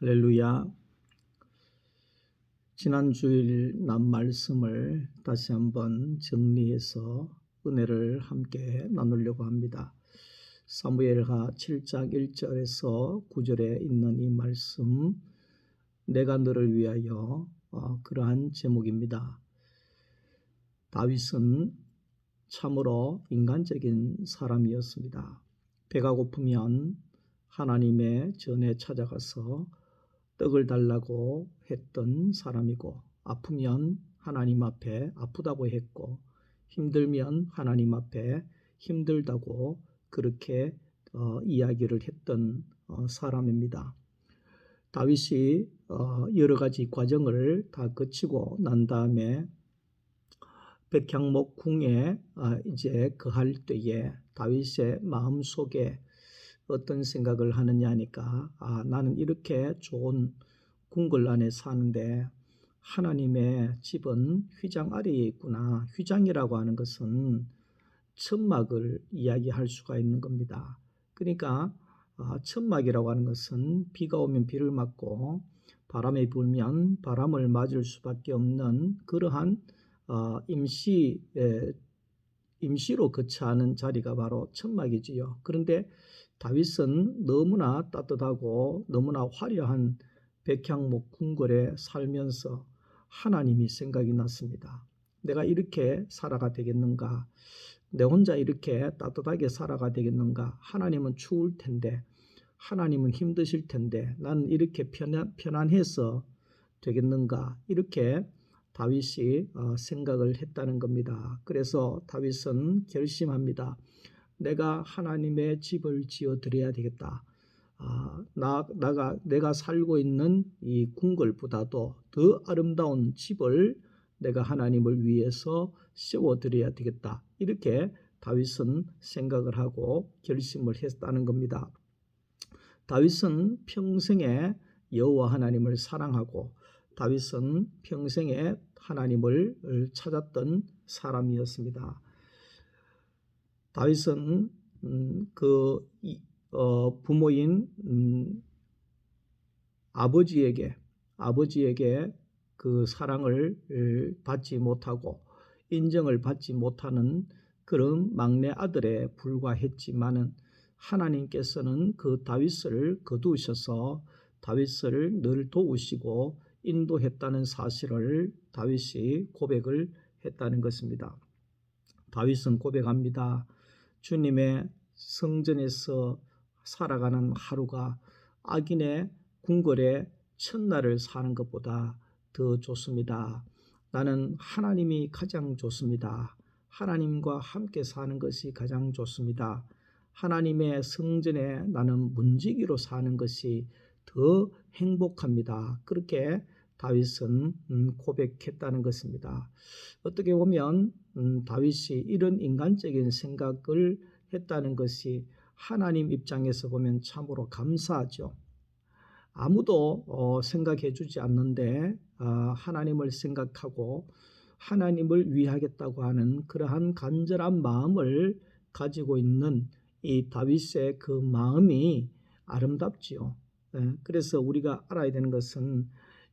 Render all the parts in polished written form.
할렐루야. 지난 주일 난 말씀을 다시 한번 정리해서 은혜를 함께 나누려고 합니다. 사무엘하 7장 1절에서 9절에 있는 이 말씀, 내가 너를 위하여, 그러한 제목입니다. 다윗은 참으로 인간적인 사람이었습니다. 배가 고프면 하나님의 전에 찾아가서 떡을 달라고 했던 사람이고, 아프면 하나님 앞에 아프다고 했고, 힘들면 하나님 앞에 힘들다고 그렇게 이야기를 했던 사람입니다. 다윗이 여러 가지 과정을 다 거치고 난 다음에 백향목 궁에 이제 거할 때에 다윗의 마음속에 어떤 생각을 하느냐 하니까, 나는 이렇게 좋은 궁궐 안에 사는데 하나님의 집은 휘장 아래에 있구나. 휘장이라고 하는 것은 천막을 이야기할 수가 있는 겁니다. 그러니까 천막이라고 하는 것은 비가 오면 비를 맞고 바람이 불면 바람을 맞을 수밖에 없는 그러한 임시로 거처하는 자리가 바로 천막이지요. 그런데 다윗은 너무나 따뜻하고 너무나 화려한 백향목 궁궐에 살면서 하나님이 생각이 났습니다. 내가 이렇게 살아가 되겠는가? 내 혼자 이렇게 따뜻하게 살아가 되겠는가? 하나님은 추울 텐데, 하나님은 힘드실 텐데, 나는 이렇게 편안해서 되겠는가? 이렇게 다윗이 생각을 했다는 겁니다. 그래서 다윗은 결심합니다. 내가 하나님의 집을 지어 드려야 되겠다. 내가 살고 있는 이 궁궐보다도 더 아름다운 집을 내가 하나님을 위해서 세워 드려야 되겠다. 이렇게 다윗은 생각을 하고 결심을 했다는 겁니다. 다윗은 평생에 여호와 하나님을 사랑하고 다윗은 평생에 하나님을 찾았던 사람이었습니다. 다윗은 부모인 아버지에게 그 사랑을 받지 못하고 인정을 받지 못하는 그런 막내 아들에 불과했지만은 하나님께서는 그 다윗을 거두셔서 다윗을 늘 도우시고 인도했다는 사실을 다윗이 고백을 했다는 것입니다. 다윗은 고백합니다. 주님의 성전에서 살아가는 하루가 악인의 궁궐에 첫날을 사는 것보다 더 좋습니다. 나는 하나님이 가장 좋습니다. 하나님과 함께 사는 것이 가장 좋습니다. 하나님의 성전에 나는 문지기로 사는 것이 더 행복합니다. 그렇게 다윗은 고백했다는 것입니다. 어떻게 보면 다윗이 이런 인간적인 생각을 했다는 것이 하나님 입장에서 보면 참으로 감사하죠. 아무도 생각해 주지 않는데 하나님을 생각하고 하나님을 위하겠다고 하는 그러한 간절한 마음을 가지고 있는 이 다윗의 그 마음이 아름답지요. 그래서 우리가 알아야 되는 것은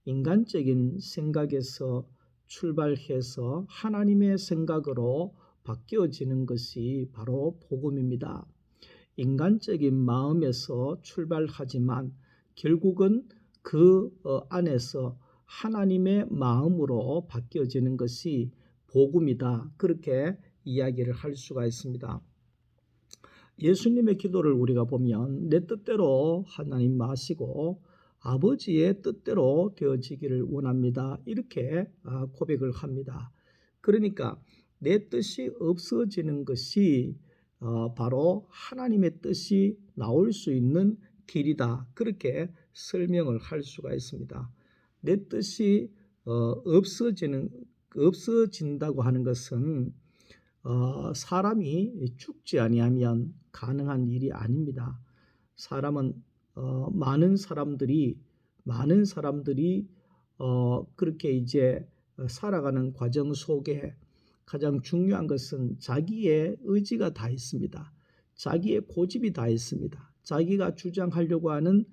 인간적인 생각에서 출발해서 하나님의 생각으로 바뀌어지는 것이 바로 복음입니다. 인간적인 마음에서 출발하지만 결국은 그 안에서 하나님의 마음으로 바뀌어지는 것이 복음이다. 그렇게 이야기를 할 수가 있습니다. 예수님의 기도를 우리가 보면 내 뜻대로 하나님 마시고 아버지의 뜻대로 되어지기를 원합니다. 이렇게 고백을 합니다. 그러니까 내 뜻이 없어지는 것이 바로 하나님의 뜻이 나올 수 있는 길이다. 그렇게 설명을 할 수가 있습니다. 내 뜻이 없어진다고 하는 것은 사람이 죽지 아니하면 가능한 일이 아닙니다. 사람은 많은 사람들이 그렇게 이제 살아가는 과정 속에 가장 중요한 것은 자기의 의지가 다 있습니다. 자기의 고집이 다 있습니다. 자기가 주장하려고 하는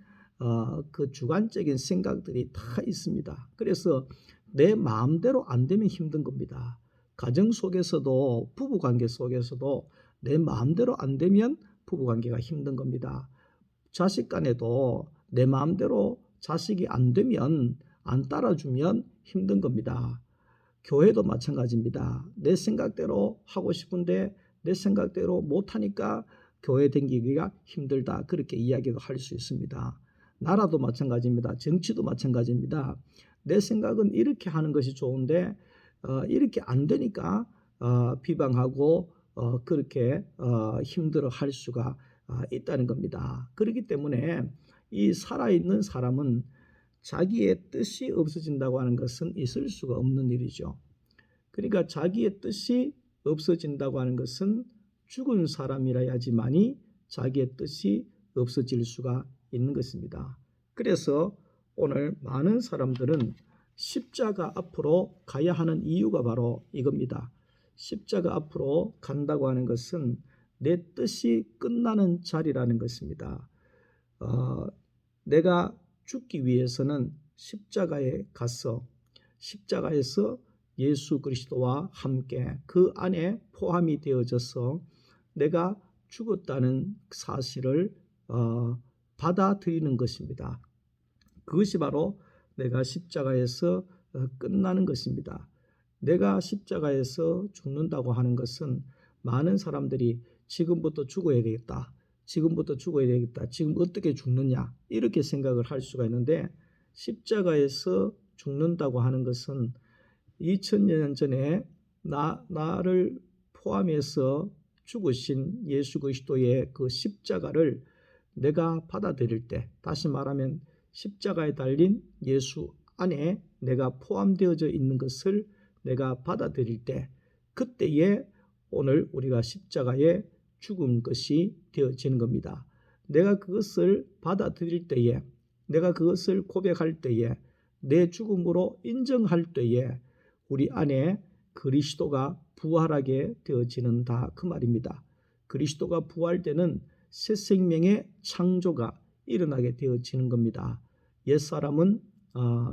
그 주관적인 생각들이 다 있습니다. 그래서 내 마음대로 안 되면 힘든 겁니다. 가정 속에서도 부부관계 속에서도 내 마음대로 안 되면 부부관계가 힘든 겁니다. 자식 간에도 내 마음대로 자식이 안 되면 안 따라주면 힘든 겁니다. 교회도 마찬가지입니다. 내 생각대로 하고 싶은데 내 생각대로 못하니까 교회 다니기가 힘들다. 그렇게 이야기도 할 수 있습니다. 나라도 마찬가지입니다. 정치도 마찬가지입니다. 내 생각은 이렇게 하는 것이 좋은데 이렇게 안 되니까 비방하고 그렇게 힘들어 할 수가 있다는 겁니다. 그렇기 때문에 이 살아있는 사람은 자기의 뜻이 없어진다고 하는 것은 있을 수가 없는 일이죠. 그러니까 자기의 뜻이 없어진다고 하는 것은 죽은 사람이라야지만이 자기의 뜻이 없어질 수가 있는 것입니다. 그래서 오늘 많은 사람들은 십자가 앞으로 가야 하는 이유가 바로 이겁니다. 십자가 앞으로 간다고 하는 것은 내 뜻이 끝나는 자리라는 것입니다. 내가 죽기 위해서는 십자가에 가서 십자가에서 예수 그리스도와 함께 그 안에 포함이 되어져서 내가 죽었다는 사실을 받아들이는 것입니다. 그것이 바로 내가 십자가에서 끝나는 것입니다. 내가 십자가에서 죽는다고 하는 것은 많은 사람들이 지금부터 죽어야 되겠다. 지금부터 죽어야 되겠다. 지금 어떻게 죽느냐 이렇게 생각을 할 수가 있는데 십자가에서 죽는다고 하는 것은 2000년 전에 나를 포함해서 죽으신 예수 그리스도의 그 십자가를 내가 받아들일 때, 다시 말하면 십자가에 달린 예수 안에 내가 포함되어져 있는 것을 내가 받아들일 때, 그때에 오늘 우리가 십자가에 죽은 것이 되어지는 겁니다. 내가 그것을 받아들일 때에, 내가 그것을 고백할 때에, 내 죽음으로 인정할 때에 우리 안에 그리스도가 부활하게 되어지는다 그 말입니다. 그리스도가 부활되는 새 생명의 창조가 일어나게 되어지는 겁니다. 옛사람은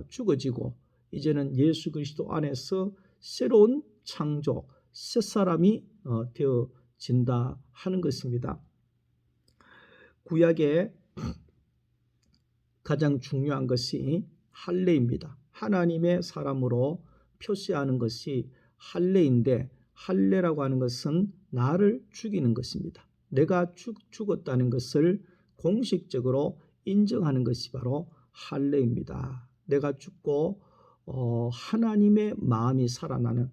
죽어지고 이제는 예수 그리스도 안에서 새로운 창조, 새 사람이 되어진다 하는 것입니다. 구약의 가장 중요한 것이 할례입니다. 하나님의 사람으로 표시하는 것이 할례인데, 할례라고 하는 것은 나를 죽이는 것입니다. 내가 죽었다는 것을 공식적으로 인정하는 것이 바로 할례입니다. 내가 죽고 하나님의 마음이 살아나는,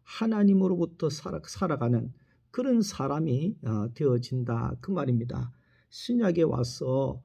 하나님으로부터 살아가는 그런 사람이 되어진다 그 말입니다. 신약에 와서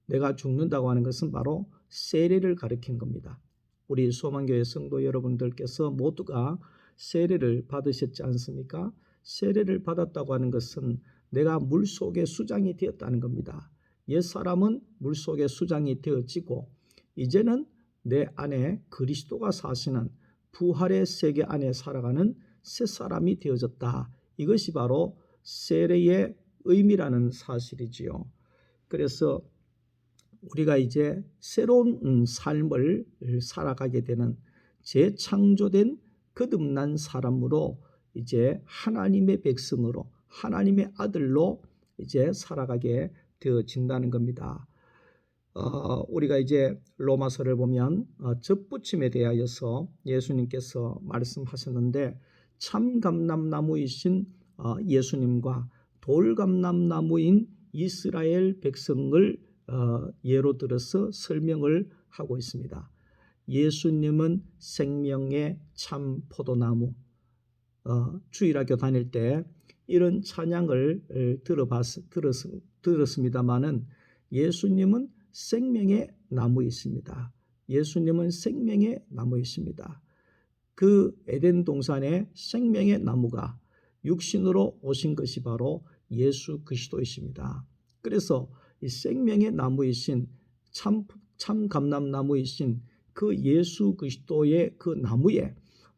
내가 죽는다고 하는 것은 바로 세례를 가리킨 겁니다. 우리 소망교회 성도 여러분들께서 모두가 세례를 받으셨지 않습니까? 세례를 받았다고 하는 것은 내가 물속에 수장이 되었다는 겁니다. 옛사람은 물속에 수장이 되어지고 이제는 내 안에 그리스도가 사시는 부활의 세계 안에 살아가는 새 사람이 되어졌다. 이것이 바로 세례의 의미라는 사실이지요. 그래서 우리가 이제 새로운 삶을 살아가게 되는 재창조된 거듭난 사람으로 이제 하나님의 백성으로 하나님의 아들로 이제 살아가게 되어진다는 겁니다. 우리가 이제 로마서를 보면 접붙임에 대하여서 예수님께서 말씀하셨는데 참감람나무이신 예수님과 돌감람나무인 이스라엘 백성을 예로 들어서 설명을 하고 있습니다. 예수님은 생명의 참 포도나무. 주일학교 다닐 때 이런 찬양을 들었습니다마는 예수님은 생명의 나무이십니다. 예수님은 생명의 나무이십니다. 그 에덴 동산의 생명의 나무가 육신으로 오신 것이 바로 예수 그리스도이십니다. 그래서 이 생명의 나무이신 참 감람나무이신 그 예수 그리스도의 그 나무에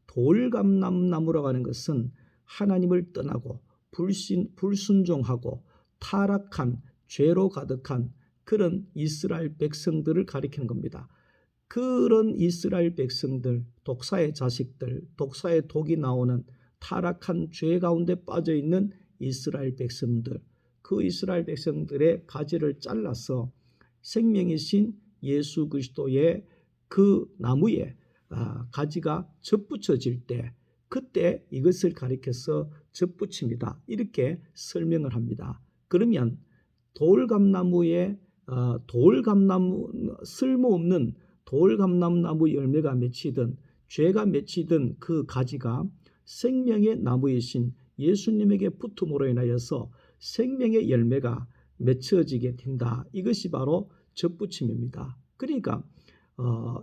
돌감람나무라고 하는 것은 하나님을 떠나고 불순종하고 타락한 죄로 가득한 그런 이스라엘 백성들을 가리키는 겁니다. 그런 이스라엘 백성들, 독사의 자식들, 독사의 독이 나오는 타락한 죄 가운데 빠져있는 이스라엘 백성들, 그 이스라엘 백성들의 가지를 잘라서 생명이신 예수 그리스도의 그 나무에 가지가 접붙여질 때, 그때 이것을 가리켜서 접붙입니다. 이렇게 설명을 합니다. 그러면 돌감나무에 쓸모없는 돌감나무 열매가 맺히든 죄가 맺히든 그 가지가 생명의 나무이신 예수님에게 붙음으로 인하여서 생명의 열매가 맺혀지게 된다. 이것이 바로 접붙임입니다. 그러니까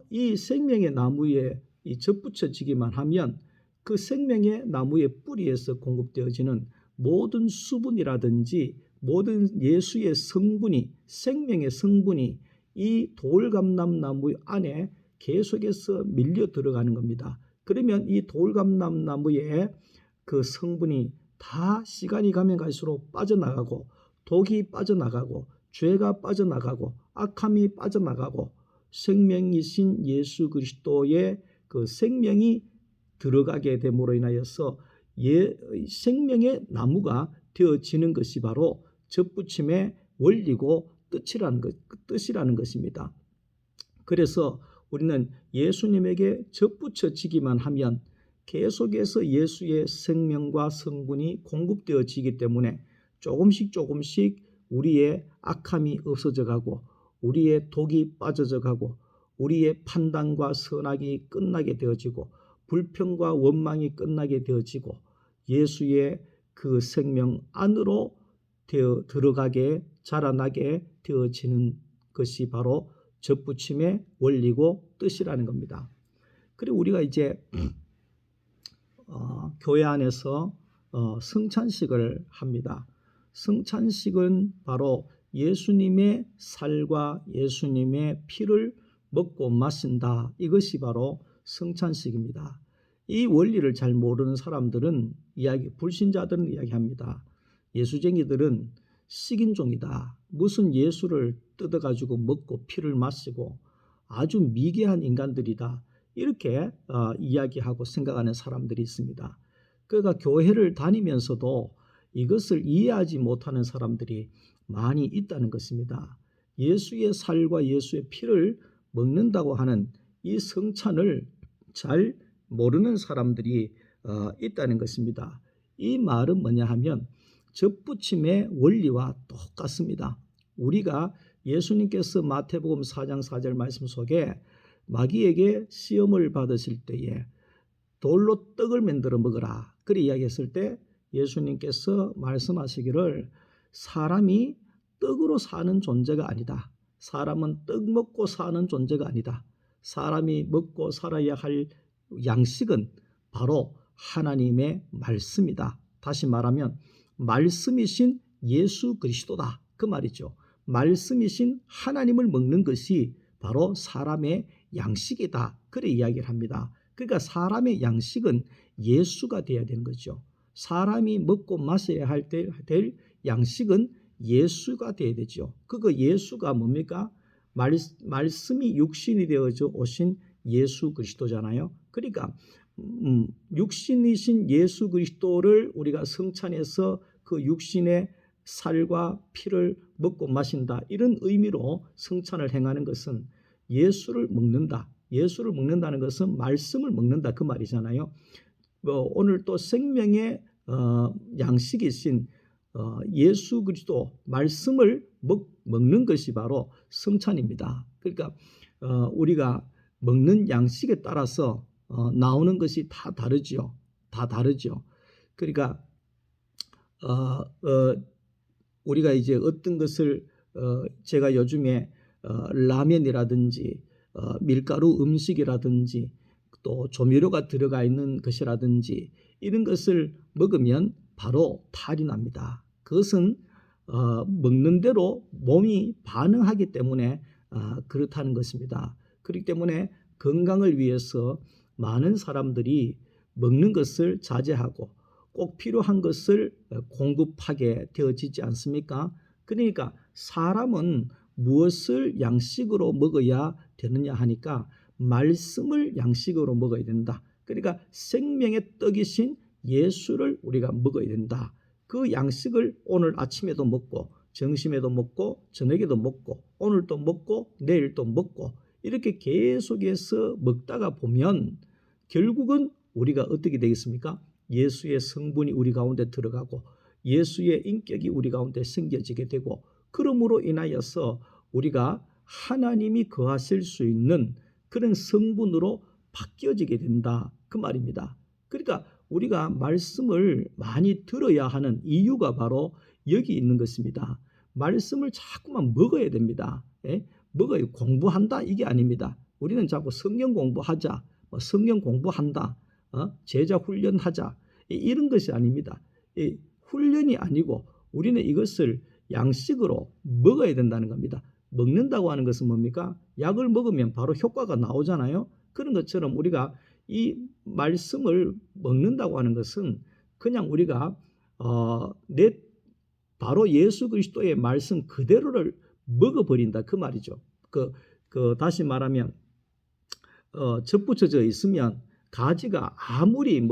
이 생명의 나무에 이 접붙여지기만 하면 그 생명의 나무의 뿌리에서 공급되어지는 모든 수분이라든지 모든 예수의 성분이, 생명의 성분이 이 돌감람나무 안에 계속해서 밀려 들어가는 겁니다. 그러면 이 돌감람나무의 그 성분이 다 시간이 가면 갈수록 빠져나가고, 독이 빠져나가고, 죄가 빠져나가고, 악함이 빠져나가고, 생명이신 예수 그리스도의 그 생명이 들어가게 됨으로 인하여서 생명의 나무가 되어지는 것이 바로 접붙임의 원리고 뜻이라는 것입니다. 그래서 우리는 예수님에게 접붙여지기만 하면 계속해서 예수의 생명과 성분이 공급되어지기 때문에 조금씩 우리의 악함이 없어져 가고, 우리의 독이 빠져져 가고, 우리의 판단과 선악이 끝나게 되어지고, 불평과 원망이 끝나게 되어지고, 예수의 그 생명 안으로 들어가게 자라나게 되어지는 것이 바로 접붙임의 원리고 뜻이라는 겁니다. 그리고 우리가 이제 교회 안에서 성찬식을 합니다. 성찬식은 바로 예수님의 살과 예수님의 피를 먹고 마신다. 이것이 바로 성찬식입니다. 이 원리를 잘 모르는 사람들은 불신자들은 이야기합니다. 예수쟁이들은 식인종이다. 무슨 예수를 뜯어가지고 먹고 피를 마시고 아주 미개한 인간들이다. 이렇게 이야기하고 생각하는 사람들이 있습니다. 그러니까 교회를 다니면서도 이것을 이해하지 못하는 사람들이 많이 있다는 것입니다. 예수의 살과 예수의 피를 먹는다고 하는 이 성찬을 잘 모르는 사람들이 있다는 것입니다. 이 말은 뭐냐 하면 접붙임의 원리와 똑같습니다. 우리가 예수님께서 마태복음 4장 4절 말씀 속에 마귀에게 시험을 받으실 때에 돌로 떡을 만들어 먹으라 그렇게 이야기했을 때 예수님께서 말씀하시기를 사람이 떡으로 사는 존재가 아니다. 사람은 떡 먹고 사는 존재가 아니다. 사람이 먹고 살아야 할 양식은 바로 하나님의 말씀이다. 다시 말하면 말씀이신 예수 그리스도다. 그 말이죠. 말씀이신 하나님을 먹는 것이 바로 사람의 양식이다. 그래 이야기를 합니다. 그러니까 사람의 양식은 예수가 되어야 되는 거죠. 사람이 먹고 마셔야 될 양식은 예수가 되어야 되죠. 그거 예수가 뭡니까? 말씀이 육신이 되어져 오신 예수 그리스도잖아요. 그러니까 육신이신 예수 그리스도를 우리가 성찬해서 그 육신의 살과 피를 먹고 마신다. 이런 의미로 성찬을 행하는 것은 예수를 먹는다. 예수를 먹는다는 것은 말씀을 먹는다. 그 말이잖아요. 오늘 또 생명의 양식이신 예수 그리스도 말씀을 먹는 것이 바로 성찬입니다. 그러니까 우리가 먹는 양식에 따라서 나오는 것이 다 다르죠. 다 다르죠. 그러니까 우리가 이제 어떤 것을 제가 요즘에 라면이라든지 밀가루 음식이라든지 또 조미료가 들어가 있는 것이라든지 이런 것을 먹으면 바로 탈이 납니다. 그것은 먹는 대로 몸이 반응하기 때문에 그렇다는 것입니다. 그렇기 때문에 건강을 위해서 많은 사람들이 먹는 것을 자제하고 꼭 필요한 것을 공급하게 되어지지 않습니까? 그러니까 사람은 무엇을 양식으로 먹어야 되느냐 하니까 말씀을 양식으로 먹어야 된다. 그러니까 생명의 떡이신 예수를 우리가 먹어야 된다. 그 양식을 오늘 아침에도 먹고 점심에도 먹고 저녁에도 먹고 오늘도 먹고 내일도 먹고 이렇게 계속해서 먹다가 보면 결국은 우리가 어떻게 되겠습니까? 예수의 성분이 우리 가운데 들어가고 예수의 인격이 우리 가운데 생겨지게 되고 그러므로 인하여서 우리가 하나님이 거하실 수 있는 그런 성분으로 바뀌어지게 된다. 그 말입니다. 그러니까 우리가 말씀을 많이 들어야 하는 이유가 바로 여기 있는 것입니다. 말씀을 자꾸만 먹어야 됩니다. 예? 먹어요. 공부한다 이게 아닙니다. 우리는 자꾸 성경 공부하자, 성경 공부한다, 제자 훈련하자 이런 것이 아닙니다. 훈련이 아니고 우리는 이것을 양식으로 먹어야 된다는 겁니다. 먹는다고 하는 것은 뭡니까? 약을 먹으면 바로 효과가 나오잖아요. 그런 것처럼 우리가 이 말씀을 먹는다고 하는 것은 그냥 우리가 바로 예수 그리스도의 말씀 그대로를 먹어버린다 그 말이죠. 다시 말하면 접붙여져 있으면 가지가 아무리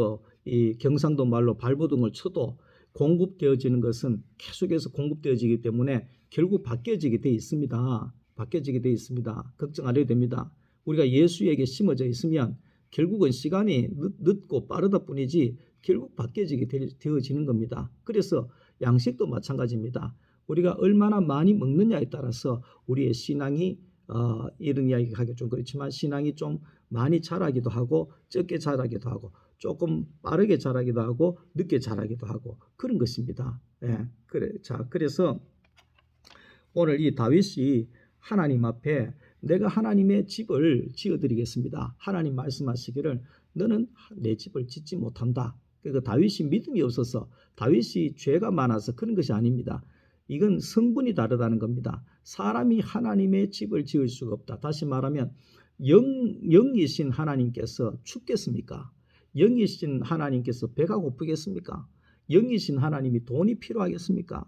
이 경상도 말로 발버둥을 쳐도 공급되어지는 것은 계속해서 공급되어지기 때문에 결국 바뀌어지게 돼 있습니다. 바뀌어지게 돼 있습니다. 걱정 안 해도 됩니다. 우리가 예수에게 심어져 있으면 결국은 시간이 늦고 빠르다 뿐이지 결국 바뀌어지게 되어지는 겁니다. 그래서 양식도 마찬가지입니다. 우리가 얼마나 많이 먹느냐에 따라서 우리의 신앙이 이런 이야기 하기 좀 그렇지만 신앙이 좀 많이 자라기도 하고 적게 자라기도 하고 조금 빠르게 자라기도 하고 늦게 자라기도 하고 그런 것입니다. 예, 그래서 오늘 이 다윗이 하나님 앞에 내가 하나님의 집을 지어드리겠습니다. 하나님 말씀하시기를 너는 내 집을 짓지 못한다. 그 다윗이 믿음이 없어서 다윗이 죄가 많아서 그런 것이 아닙니다. 이건 성분이 다르다는 겁니다. 사람이 하나님의 집을 지을 수가 없다. 다시 말하면 영이신 하나님께서 춥겠습니까? 영이신 하나님께서 배가 고프겠습니까? 영이신 하나님이 돈이 필요하겠습니까?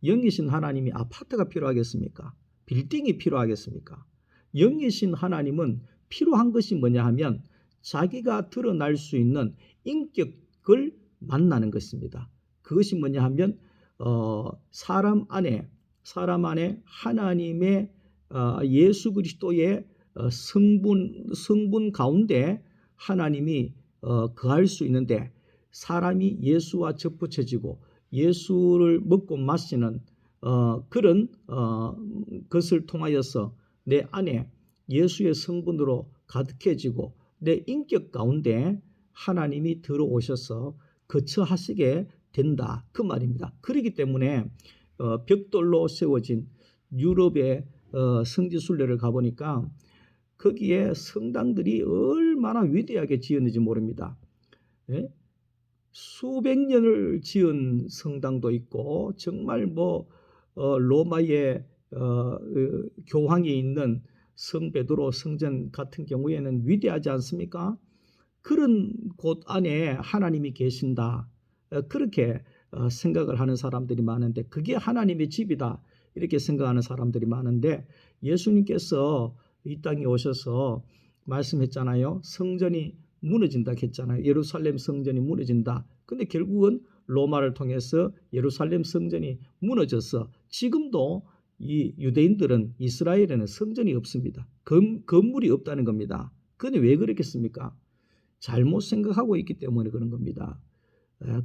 영이신 하나님이 아파트가 필요하겠습니까? 빌딩이 필요하겠습니까? 영이신 하나님은 필요한 것이 뭐냐 하면 자기가 드러날 수 있는 인격을 만나는 것입니다. 그것이 뭐냐 하면 사람 안에 하나님의 예수 그리스도의 성분 가운데 하나님이 거할 수 있는데 사람이 예수와 접붙여지고 예수를 먹고 마시는 그런 것을 통하여서 내 안에 예수의 성분으로 가득해지고 내 인격 가운데 하나님이 들어오셔서 거처하시게 된다 그 말입니다. 그렇기 때문에 벽돌로 세워진 유럽의 성지순례를 가보니까 거기에 성당들이 얼마나 위대하게 지었는지 모릅니다. 예? 수백 년을 지은 성당도 있고 정말 로마의 교황이 있는 성 베드로 성전 같은 경우에는 위대하지 않습니까? 그런 곳 안에 하나님이 계신다. 그렇게 생각을 하는 사람들이 많은데 그게 하나님의 집이다. 이렇게 생각하는 사람들이 많은데 예수님께서 이 땅에 오셔서 말씀했잖아요. 성전이 무너진다 했잖아요. 예루살렘 성전이 무너진다. 근데 결국은 로마를 통해서 예루살렘 성전이 무너져서 지금도 이 유대인들은 이스라엘에는 성전이 없습니다. 건물이 없다는 겁니다. 그런데 왜 그렇겠습니까? 잘못 생각하고 있기 때문에 그런 겁니다.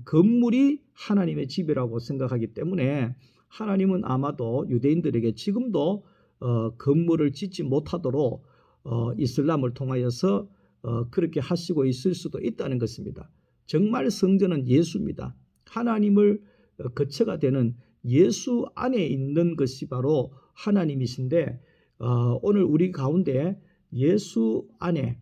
건물이 하나님의 집이라고 생각하기 때문에 하나님은 아마도 유대인들에게 지금도 건물을 짓지 못하도록 이슬람을 통하여서 그렇게 하시고 있을 수도 있다는 것입니다. 정말 성전은 예수입니다. 하나님을 거처가 되는 예수 안에 있는 것이 바로 하나님이신데 오늘 우리 가운데 예수 안에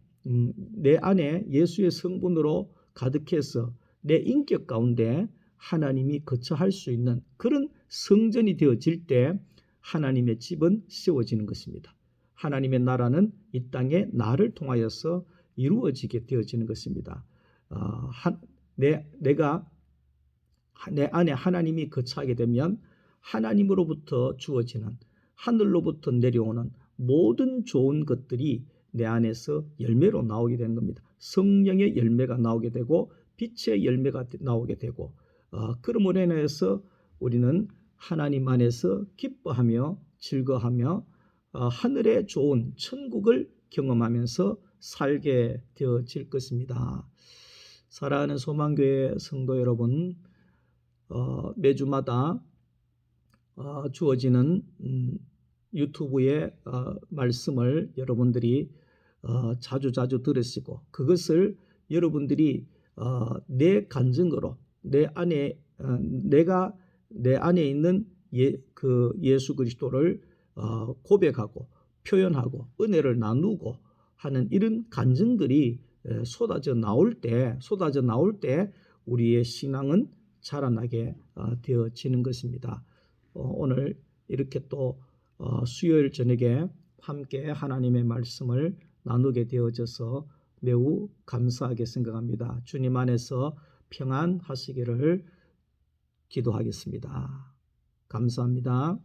내 안에 예수의 성분으로 가득해서 내 인격 가운데 하나님이 거처할 수 있는 그런 성전이 되어질 때 하나님의 집은 세워지는 것입니다. 하나님의 나라는 이 땅에 나를 통하여서 이루어지게 되어지는 것입니다. 내가 내 안에 하나님이 거처하게 되면 하나님으로부터 주어지는 하늘로부터 내려오는 모든 좋은 것들이 내 안에서 열매로 나오게 되는 겁니다. 성령의 열매가 나오게 되고 빛의 열매가 나오게 되고 그러므로 인해서 우리는 하나님 안에서 기뻐하며 즐거하며 하늘의 좋은 천국을 경험하면서 살게 되어질 것입니다. 사랑하는 소망교회 성도 여러분, 매주마다 주어지는 유튜브의 말씀을 여러분들이 자주 들으시고 그것을 여러분들이 내 간증으로 내가 내 안에 있는 예수 그리스도를 고백하고 표현하고 은혜를 나누고 하는 이런 간증들이 쏟아져 나올 때 우리의 신앙은 자라나게 되어지는 것입니다. 오늘 이렇게 또 수요일 저녁에 함께 하나님의 말씀을 나누게 되어져서 매우 감사하게 생각합니다. 주님 안에서 평안하시기를 기도하겠습니다. 감사합니다.